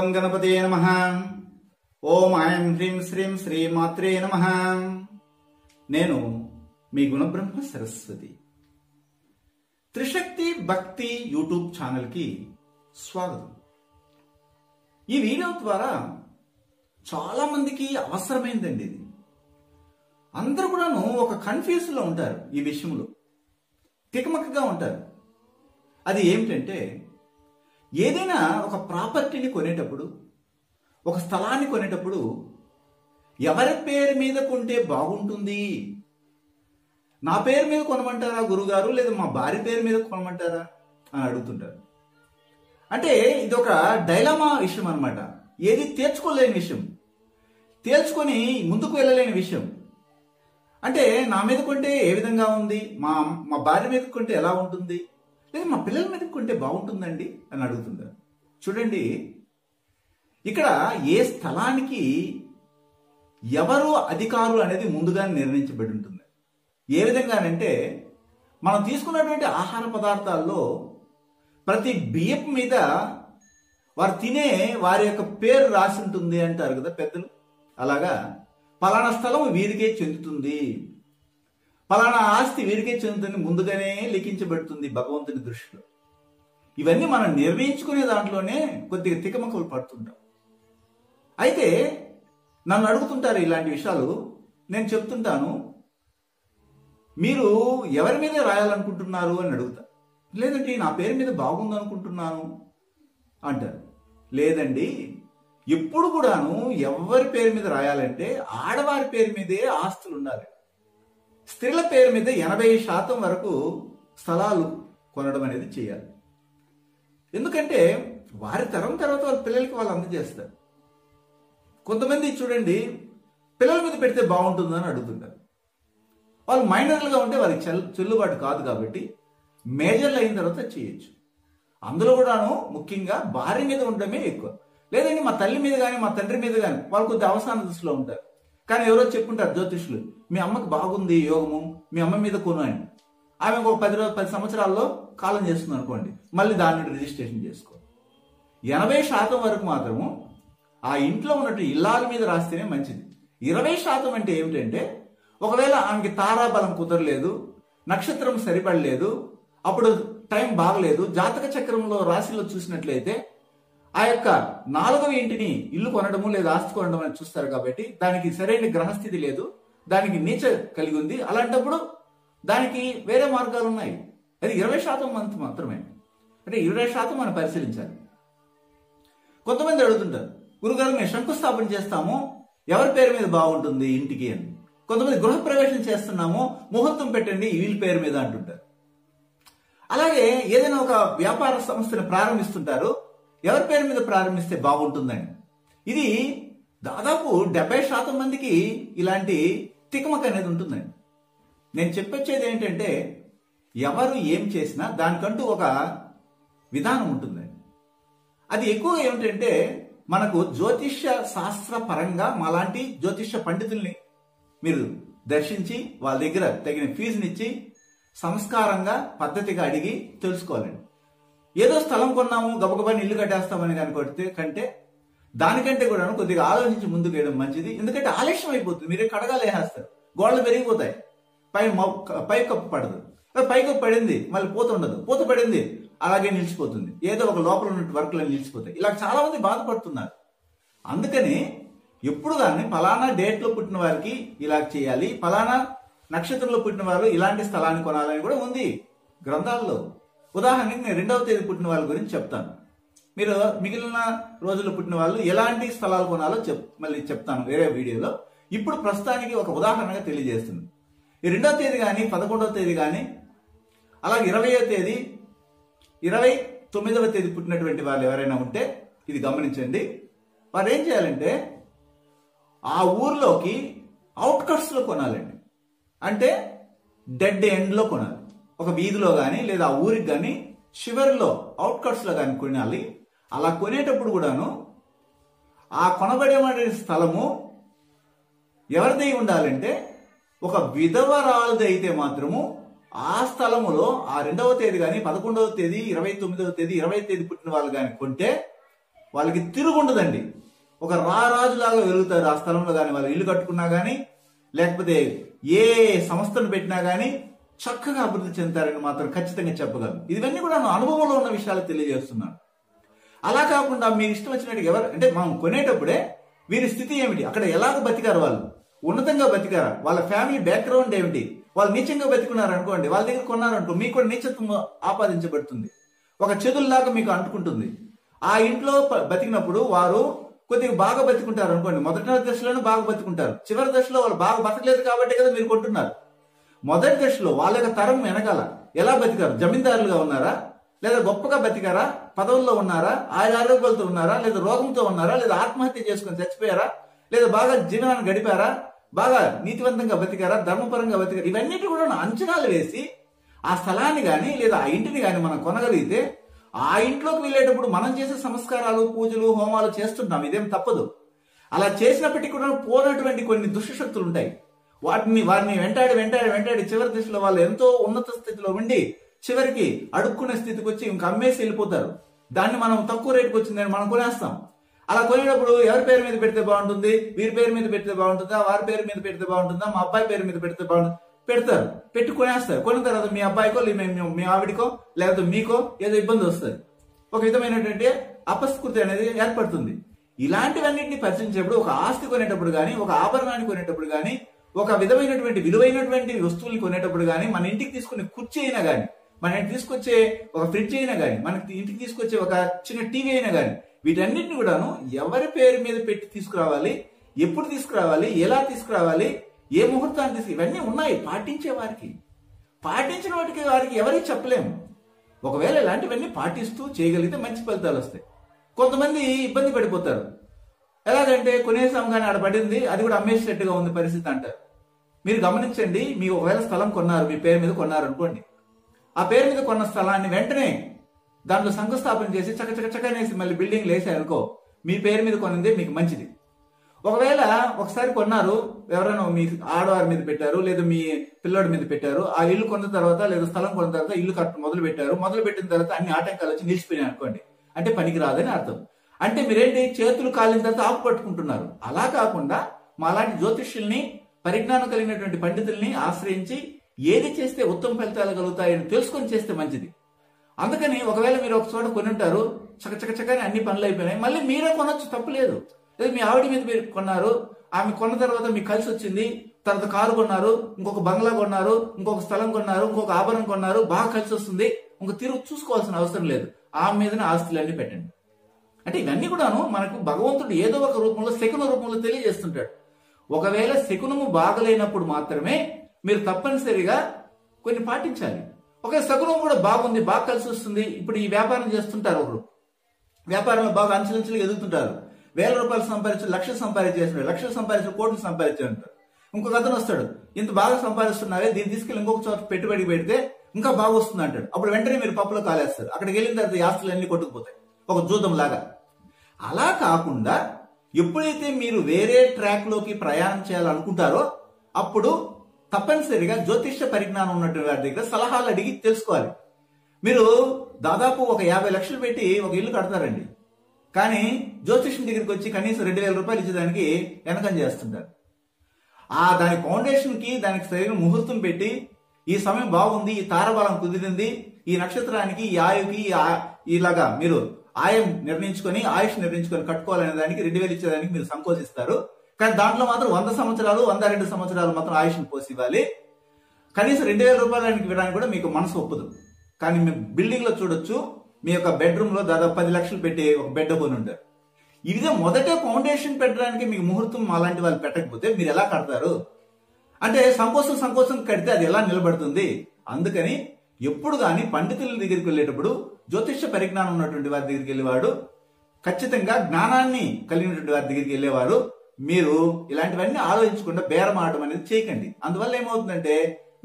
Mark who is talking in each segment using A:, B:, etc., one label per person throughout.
A: గం గణపతే నమః. ఓం ఐం హ్రీం శ్రీం శ్రీమాత్రే నమః. నేను మీ గుణబ్రహ్మ సరస్వతి. త్రిశక్తి భక్తి యూట్యూబ్ ఛానల్కి స్వాగతం. ఈ వీడియో ద్వారా చాలా మందికి అవసరమైందండి ఇది. అందరూ కూడాను ఒక కన్ఫ్యూజన్లో ఉంటారు, ఈ విషయంలో తికమకగా ఉంటారు. అది ఏమిటంటే, ఏదైనా ఒక ప్రాపర్టీని కొనేటప్పుడు, ఒక స్థలాన్ని కొనేటప్పుడు ఎవరి పేరు మీద కొంటే బాగుంటుంది? నా పేరు మీద కొనమంటారా గురుగారు, లేదా మా భార్య పేరు మీద కొనమంటారా అని అడుగుతుంటారు. అంటే ఇది ఒక డైలమా విషయం అన్నమాట. ఏది తేల్చుకోలేని విషయం, తేల్చుకొని ముందుకు వెళ్ళలేని విషయం. అంటే నా మీద కొంటే ఏ విధంగా ఉంది, మా భార్య మీద కొంటే ఎలా ఉంటుంది, లేదా మా పిల్లల మీద కొంటే బాగుంటుందండి అని అడుగుతుంటారు. చూడండి, ఇక్కడ ఏ స్థలానికి ఎవరు అధికారులు అనేది ముందుగా నిర్ణయించబడి ఉంటుంది. ఏ విధంగానంటే, మనం తీసుకున్నటువంటి ఆహార పదార్థాల్లో ప్రతి బియ్యపు మీద వారు తినే వారి యొక్క పేరు రాసి ఉంటుంది అంటారు కదా పెద్దలు. అలాగా పలానా స్థలం వీరికే చెందుతుంది, పలానా ఆస్తి వీరికే చెందుతుంది ముందుగానే లిఖించబడుతుంది భగవంతుని దృష్టిలో. ఇవన్నీ మనం నిర్ణయించుకునే దాంట్లోనే కొద్దిగా తికమకలు పడుతుంటాం. అయితే నన్ను అడుగుతుంటారు ఇలాంటి విషయాలు. నేను చెప్తుంటాను, మీరు ఎవరి మీద రాయాలనుకుంటున్నారు అని అడుగుతా. లేదండి నా పేరు మీద బాగుందనుకుంటున్నాను అంటారు. లేదండి, ఎప్పుడు కూడాను ఎవరి పేరు మీద రాయాలంటే ఆడవారి పేరు మీదే ఆస్తులు ఉండాలి. స్త్రీల పేరు మీద 80% వరకు స్థలాలు కొనడం అనేది చేయాలి. ఎందుకంటే వారి తరం తర్వాత వాళ్ళ పిల్లలకి వాళ్ళు అందజేస్తారు. కొంతమంది చూడండి, పిల్లల మీద పెడితే బాగుంటుందని అడుగుతుంటారు. వాళ్ళు మైనర్లుగా ఉంటే వారికి చెల్లుబాటు కాదు కాబట్టి మేజర్లు అయిన తర్వాత చేయొచ్చు. అందులో కూడాను ముఖ్యంగా భార్య మీద ఉండడమే ఎక్కువ. లేదండి మా తల్లి మీద కానీ మా తండ్రి మీద కానీ వాళ్ళు కొద్దిగా అవసాన దృష్టిలో ఉంటారు. కానీ ఎవరో చెప్పుంటారు జ్యోతిష్యులు, మీ అమ్మకి బాగుంది యోగము, మీ అమ్మ మీద కొను అని. ఆమె ఒక 10 సంవత్సరాల్లో కాలం చేస్తుంది అనుకోండి, మళ్ళీ దాన్ని రిజిస్ట్రేషన్ చేసుకో. 80% వరకు మాత్రము ఆ ఇంట్లో ఉన్నట్టు ఇల్లాల మీద రాస్తేనే మంచిది. 20% అంటే ఏమిటంటే, ఒకవేళ ఆమెకి తారాబలం కుదరలేదు, నక్షత్రం సరిపడలేదు, అప్పుడు టైం బాగలేదు, జాతక చక్రంలో రాశిలో చూసినట్లయితే ఆ యొక్క 4వ ఇంటిని ఇల్లు కొనడము లేదా ఆస్తి కొనడం అని చూస్తారు. కాబట్టి దానికి సరైన గ్రహస్థితి లేదు, దానికి నీచ కలిగి ఉంది. అలాంటప్పుడు దానికి వేరే మార్గాలు ఉన్నాయి. అది 20% మాత్రమే. అంటే 20% మనం పరిశీలించాలి. కొంతమంది అడుగుతుంటారు, గురుగారు మేము శంకుస్థాపన చేస్తాము, ఎవరి పేరు మీద బాగుంటుంది ఇంటికి అని. కొంతమంది గృహప్రవేశం చేస్తున్నాము, ముహూర్తం పెట్టండి వీళ్ళ పేరు మీద అంటుంటారు. అలాగే ఏదైనా ఒక వ్యాపార సంస్థను ప్రారంభిస్తుంటారు, ఎవరి పేరు మీద ప్రారంభిస్తే బాగుంటుందని. ఇది దాదాపు 70% మందికి ఇలాంటి తికమక అనేది ఉంటుందండి. నేను చెప్పొచ్చేది ఏంటంటే, ఎవరు ఏం చేసినా దానికంటూ ఒక విధానం ఉంటుందండి. అది ఎక్కువగా ఏమిటంటే, మనకు జ్యోతిష్య శాస్త్ర పరంగా మాలాంటి జ్యోతిష్య పండితుల్ని మీరు దర్శించి వాళ్ళ దగ్గర తగిన ఫీజునిచ్చి సంస్కారంగా పద్ధతిగా అడిగి తెలుసుకోవాలండి. ఏదో స్థలం కొన్నాము గబగబాని ఇల్లు కట్టేస్తామని కనుకొడితే కంటే దానికంటే కూడా కొద్దిగా ఆలోచించి ముందుకు వేయడం మంచిది. ఎందుకంటే ఆలస్యం అయిపోతుంది, మీరే కడగాలు వేసేస్తారు, గోడలు పెరిగిపోతాయి, పై కప్పు పడదు, పై కప్పు పడింది మళ్ళీ పూత ఉండదు, పూత పడింది అలాగే నిలిచిపోతుంది, ఏదో ఒక లోపల ఉన్న వర్క్లు నిలిచిపోతాయి. ఇలా చాలా మంది బాధపడుతున్నారు. అందుకని ఎప్పుడు కానీ ఫలానా డేట్లో పుట్టిన వారికి ఇలా చేయాలి, ఫలానా నక్షత్రంలో పుట్టిన వారు ఇలాంటి స్థలాన్ని కొనాలని కూడా ఉంది గ్రంథాల్లో. ఉదాహరణకి నేను 2వ తేదీ పుట్టిన వాళ్ళ గురించి చెప్తాను. మీరు మిగిలిన రోజుల్లో పుట్టిన వాళ్ళు ఎలాంటి స్థలాలు కొనాలో మళ్ళీ చెప్తాను వేరే వీడియోలో. ఇప్పుడు ప్రస్తుతానికి ఒక ఉదాహరణగా తెలియజేస్తుంది. ఈ 2వ తేదీ కానీ 11వ తేదీ కానీ అలాగే 20వ తేదీ 29వ తేదీ పుట్టినటువంటి వాళ్ళు ఎవరైనా ఉంటే ఇది గమనించండి. వారు ఏం చేయాలంటే, ఆ ఊర్లోకి అవుట్కట్స్ లో కొనాలండి. అంటే డెడ్ ఎండ్ లో కొనాలి. ఒక వీధిలో కానీ లేదా ఆ ఊరికి కానీ చివరిలో అవుట్కట్స్ లో కానీ కొనాలి. అలా కొనేటప్పుడు కూడాను ఆ కొనబడే స్థలము ఎవరిదై ఉండాలంటే, ఒక విధవరాలది అయితే మాత్రము ఆ స్థలములో ఆ 2వ తేదీ కానీ 11వ తేదీ 29వ తేదీ 20వ తేదీ పుట్టిన వాళ్ళు కానీ కొంటే వాళ్ళకి తిరుగుండదండి. ఒక రారాజులాగా వెలుగుతారు ఆ స్థలంలో. కానీ వాళ్ళు ఇల్లు కట్టుకున్నా కానీ లేకపోతే ఏ సంస్థను పెట్టినా కానీ చక్కగా అభివృద్ధి చెందుతారని మాత్రం ఖచ్చితంగా చెప్పగలను. ఇవన్నీ కూడా అనుభవంలో ఉన్న విషయాలు తెలియజేస్తున్నాను. అలా కాకుండా మీరు ఇష్టం వచ్చినట్టు ఎవరు అంటే మనం కొనేటప్పుడే వీరి స్థితి ఏమిటి, అక్కడ ఎలాగ బతికారు, వాళ్ళు ఉన్నతంగా బతికారా, వాళ్ళ ఫ్యామిలీ బ్యాక్గ్రౌండ్ ఏమిటి, వాళ్ళు నీచంగా బతికున్నారు అనుకోండి, వాళ్ళ దగ్గర కొన్నారనుకో మీకు కూడా నీచత్వం ఆపాదించబడుతుంది, ఒక చెదుల్లాగా మీకు అంటుకుంటుంది. ఆ ఇంట్లో బతికినప్పుడు వారు కొద్దిగా బాగా బతికుంటారు అనుకోండి, మొదటి దశలోనే బాగా బతికుంటారు, చివరి దశలో వాళ్ళు బాగా బతకలేదు కాబట్టి కదా మీరు కొంటున్నారు. మొదటి దశలో వాళ్ళ యొక్క తరం వెనకాల ఎలా బతికారు, జమీందారులుగా ఉన్నారా, లేదా గొప్పగా బతికారా, పదవుల్లో ఉన్నారా, ఆరోగ్యాలతో ఉన్నారా, లేదా రోగంతో ఉన్నారా, లేదా ఆత్మహత్య చేసుకుని చచ్చిపోయారా, లేదా బాగా జీవనాన్ని గడిపారా, బాగా నీతివంతంగా బతికారా, ధర్మపరంగా బతికారా, ఇవన్నిటి కూడా అంచనాలు వేసి ఆ స్థలాన్ని కానీ లేదా ఆ ఇంటిని కానీ మనం కొనగలిగితే ఆ ఇంట్లోకి వెళ్ళేటప్పుడు మనం చేసే సంస్కారాలు, పూజలు, హోమాలు చేస్తుంటాం, ఇదేం తప్పదు. అలా చేసినప్పటికీ కూడా పోనటువంటి కొన్ని దుష్టశక్తులు ఉంటాయి. వారిని వెంటాడి చివరి దశలో వాళ్ళు ఎంతో ఉన్నత స్థితిలో ఉండి చివరికి అడుక్కునే స్థితికి వచ్చి ఇంక అమ్మేసి వెళ్ళిపోతారు. దాన్ని మనం తక్కువ రేటుకి వచ్చిందని మనం కొనేస్తాం. అలా కొనేటప్పుడు ఎవరి పేరు మీద పెడితే బాగుంటుంది, వీరి పేరు మీద పెడితే బాగుంటుందా, వారి పేరు మీద పెడితే బాగుంటుందా, మా అబ్బాయి పేరు మీద పెడితే బాగుంటుంది, పెడతారు, పెట్టి కొనేస్తారు. కొన్న తర్వాత మీ అబ్బాయికో మీ ఆవిడికో లేకపోతే మీకో ఏదో ఇబ్బంది వస్తుంది, ఒక విధమైనటువంటి అపస్కృతి అనేది ఏర్పడుతుంది. ఇలాంటివన్నింటినీ పరిశీలించేటప్పుడు ఒక ఆస్తి కొనేటప్పుడు కానీ, ఒక ఆభరణాన్ని కొనేటప్పుడు కానీ, ఒక విధమైనటువంటి విలువైనటువంటి వస్తువుల్ని కొనేటప్పుడు కానీ, మన ఇంటికి తీసుకునే కుర్చీ అయినా కానీ, మన ఇంటికి తీసుకొచ్చే ఒక ఫ్రిడ్జ్ అయినా కానీ, మనకి ఇంటికి తీసుకొచ్చే ఒక చిన్న టీవీ అయినా కానీ, వీటన్నిటిని కూడాను ఎవరి పేరు మీద పెట్టి తీసుకురావాలి, ఎప్పుడు తీసుకురావాలి, ఎలా తీసుకురావాలి, ఏ ముహూర్తాన్ని ఇవన్నీ ఉన్నాయి పాటించే వారికి. పాటించిన వారికి ఎవరికి చెప్పలేము. ఒకవేళ ఇలాంటివన్నీ పాటిస్తూ చేయగలిగితే మంచి ఫలితాలు వస్తాయి. కొంతమంది ఇబ్బంది పడిపోతారు. ఎలాగంటే కొనేసాం కానీ ఆడ పడింది, అది కూడా అమ్మేసేటట్టుగా ఉంది పరిస్థితి అంటారు. మీరు గమనించండి, మీ ఒకవేళ స్థలం కొన్నారు, మీ పేరు మీద కొన్నారు అనుకోండి, ఆ పేరు మీద కొన్న స్థలాన్ని వెంటనే దాంట్లో శంకుస్థాపన చేసి చకచకనేసి మళ్ళీ బిల్డింగ్లు వేసారనుకో, మీ పేరు మీద కొనింది మీకు మంచిది. ఒకవేళ ఒకసారి కొన్నారు, ఎవరైనా మీ ఆడవారి మీద పెట్టారు, లేదా మీ పిల్లోడి మీద పెట్టారు, ఆ ఇల్లు కొన్న తర్వాత లేదా స్థలం కొన్న తర్వాత ఇల్లు కట్ట మొదలు పెట్టిన తర్వాత అన్ని ఆటంకాలు వచ్చి నిలిచిపోయినాయి అనుకోండి, అంటే పనికి రాదని అర్థం. అంటే మీరేంటి, చేతులు కాలిన తర్వాత ఆకు పట్టుకుంటున్నారు. అలా కాకుండా మాలాంటి జ్యోతిష్యుల్ని, పరిజ్ఞానం కలిగినటువంటి పండితుల్ని ఆశ్రయించి ఏది చేస్తే ఉత్తమ ఫలితాలు కలుగుతాయని తెలుసుకొని చేస్తే మంచిది. అందుకని ఒకవేళ మీరు ఒక చోట కొని ఉంటారు, చకచకచకని అన్ని పనులు అయిపోయినాయి, మళ్ళీ మీరే కొనొచ్చు, తప్పులేదు. లేదా మీ ఆవిడ మీద మీరు కొన్నారు, ఆమె కొన్న తర్వాత మీకు కలిసి వచ్చింది, తర్వాత కారు కొన్నారు, ఇంకొక బంగ్లా కొన్నారు, ఇంకొక స్థలం కొన్నారు, ఇంకొక ఆభరణం కొన్నారు, బాగా కలిసి వస్తుంది, ఇంకొక తిరుగు చూసుకోవాల్సిన అవసరం లేదు, ఆమె మీదనే ఆస్తులన్నీ పెట్టండి. అంటే ఇవన్నీ కూడాను మనకు భగవంతుడు ఏదో ఒక రూపంలో, శకున రూపంలో తెలియజేస్తుంటాడు. ఒకవేళ శకునము బాగలేనప్పుడు మాత్రమే మీరు తప్పనిసరిగా కొన్ని పాటించాలి. ఒక శకునం కూడా బాగుంది, బాగా కలిసి వస్తుంది. ఇప్పుడు ఈ వ్యాపారం చేస్తుంటారు, ఒకరు వ్యాపారంలో బాగా అంచెలంచెలుగా ఎదుగుతుంటారు, 1000 రూపాయలు సంపాదించి లక్షలు సంపాదించేస్తున్నాడు, లక్షలు సంపాదించి కోట్లు సంపాదించారంటారు. ఇంకొక అతను వస్తాడు, ఇంత బాగా సంపాదిస్తున్నారే, దీన్ని తీసుకెళ్లి ఇంకొక చోట పెట్టుబడి పెడితే ఇంకా బాగా వస్తుంది అంటాడు. అప్పుడు వెంటనే మీరు పప్పులో కాలేస్తారు, అక్కడికి వెళ్ళిన తర్వాత ఈ ఆస్తులు అన్ని కొట్టుకుపోతాయి, ఒక జూదం లాగా. అలా కాకుండా ఎప్పుడైతే మీరు వేరే ట్రాక్ లోకి ప్రయాణం చేయాలనుకుంటారో అప్పుడు తప్పనిసరిగా జ్యోతిష్య పరిజ్ఞానం ఉన్నటువంటి వారి దగ్గర సలహాలు అడిగి తెలుసుకోవాలి. మీరు దాదాపు ఒక 50 లక్షలు పెట్టి ఒక ఇల్లు కడతారండి, కానీ జ్యోతిష్యం దగ్గరికి వచ్చి కనీసం 2000 రూపాయలు ఇచ్చేదానికి వెనకం చేస్తుంటారు. దాని ఫౌండేషన్ కి దానికి సరైన ముహూర్తం పెట్టి, ఈ సమయం బాగుంది, ఈ తారబలం కుదిరింది, ఈ నక్షత్రానికి, ఈ ఆయుకి ఇలాగా మీరు ఆయుష్ నిర్ణయించుకొని కట్టుకోవాలనే దానికి 2000 ఇచ్చేదానికి మీరు సంకోచిస్తారు. కానీ దాంట్లో మాత్రం 100 సంవత్సరాలు 102 సంవత్సరాలు మాత్రం ఆయుష్ని పోసి ఇవ్వాలి. కనీసం 2000 రూపాయలకి ఇవ్వడానికి కూడా మీకు మనసు ఒప్పదు. కానీ మీ బిల్డింగ్ లో చూడొచ్చు, మీ యొక్క బెడ్రూమ్ లో దాదాపు 10 లక్షలు పెట్టి ఒక బెడ్ కొని ఉంటారు. ఇదే మొదటే ఫౌండేషన్ పెట్టడానికి మీకు ముహూర్తం అలాంటి వాళ్ళు పెట్టకపోతే మీరు ఎలా కడతారు? అంటే సంకోచం కడితే అది ఎలా నిలబడుతుంది? అందుకని ఎప్పుడు కానీ పండితుల దగ్గరికి వెళ్ళేటప్పుడు, జ్యోతిష్య పరిజ్ఞానం ఉన్నటువంటి వారి దగ్గరికి వెళ్ళేవాడు, ఖచ్చితంగా జ్ఞానాన్ని కలిగినటువంటి వారి దగ్గరికి వెళ్ళేవారు, మీరు ఇలాంటివన్నీ ఆలోచించకుండా బేరం ఆడడం అనేది చేయకండి. అందువల్ల ఏమవుతుందంటే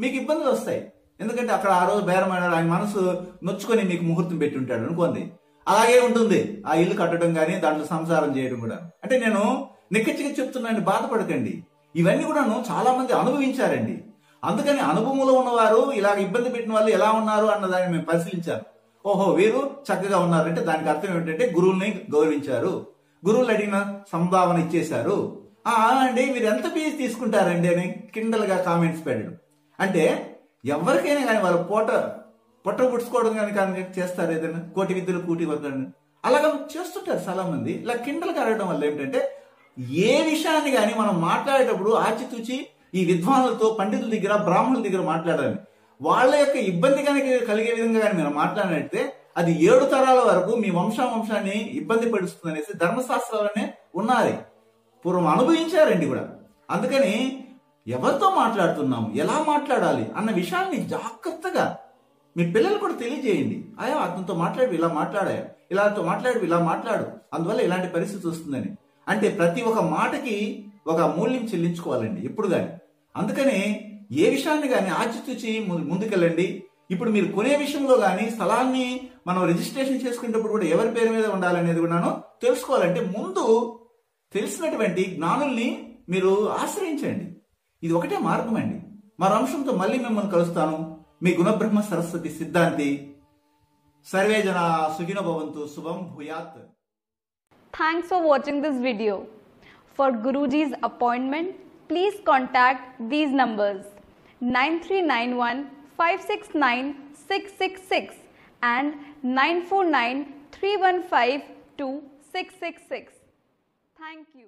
A: మీకు ఇబ్బందులు వస్తాయి. ఎందుకంటే అక్కడ ఆ రోజు బేరం ఆడాడు, ఆయన మనసు నొచ్చుకొని మీకు ముహూర్తం పెట్టి ఉంటాడు అనుకోండి, అలాగే ఉంటుంది ఆ ఇల్లు కట్టడం కానీ దాంట్లో సంసారం చేయడం కూడా. అంటే నేను నిక్కచ్చిగా చెప్తున్నాను, బాధపడకండి. ఇవన్నీ కూడాను చాలా మంది అనుభవించారండి. అందుకని అనుభవంలో ఉన్నవారు ఇలాగ ఇబ్బంది పెట్టిన వాళ్ళు ఎలా ఉన్నారు అన్నదాన్ని మేము పరిశీలించాను. ఓహో వీరు చక్కగా ఉన్నారంటే దానికి అర్థం ఏంటంటే గురువుల్ని గౌరవించారు, గురువులు అడిగిన సంభావన ఇచ్చేశారు. అండి మీరు ఎంత ఫీజు తీసుకుంటారండి అని కిండల్గా కామెంట్స్ పెట్టడం. అంటే ఎవరికైనా కానీ వాళ్ళ పొట్ట పుడుచుకోవడం కానీ చేస్తారు, ఏదైనా కోటి విద్యలు కూటి వద్దని అలాగా చేస్తుంటారు చాలా మంది. ఇలా కిండల్గా అడగడం వల్ల ఏంటంటే ఏ విషయాన్ని కానీ మనం మాట్లాడేటప్పుడు ఆచితూచి ఈ విద్వానులతో పండితుల దగ్గర బ్రాహ్మణుల దగ్గర మాట్లాడాలి. వాళ్ళ యొక్క ఇబ్బంది కనుక కలిగే విధంగా కానీ మీరు మాట్లాడినట్టే అది 7 తరాల వరకు మీ వంశాన్ని ఇబ్బంది పడుస్తుంది అనేసి ధర్మశాస్త్రాలనే ఉన్నది, పూర్వం అనుభవించారండి కూడా. అందుకని ఎవరితో మాట్లాడుతున్నాము, ఎలా మాట్లాడాలి అన్న విషయాన్ని జాగ్రత్తగా మీ పిల్లలు కూడా తెలియజేయండి. అతనితో మాట్లాడి ఇలా మాట్లాడాయా, ఇలాతో మాట్లాడి ఇలా మాట్లాడు, అందువల్ల ఇలాంటి పరిస్థితి వస్తుందని. అంటే ప్రతి ఒక్క మాటకి ఒక మూల్యం చెల్లించుకోవాలండి ఎప్పుడు కానీ. అందుకనే ఏ విషయాన్ని కానీ ఆచితూచి ముందుకెళ్ళండి. ఇప్పుడు మీరు కొనే విషయంలో కానీ స్థలాన్ని మనం రిజిస్ట్రేషన్ చేసుకునేటప్పుడు కూడా ఎవరి పేరు మీద ఉండాలనేది కూడా తెలుసుకోవాలంటే ముందు తెలిసినటువంటి జ్ఞానుల్ని మీరు ఆశ్రయించండి. ఇది ఒకటే మార్గం అండి. మరో అంశంతో మళ్ళీ మిమ్మల్ని కలుస్తాను. మీ గుణబ్రహ్మ సరస్వతి సిద్ధాంతి. సర్వే జన సుఖినో భవంతు. శుభం భూయాత్.
B: Thanks for watching this video. For Guruji's appointment, please contact these numbers 9391 569 666 and 949 315 2666. Thank you.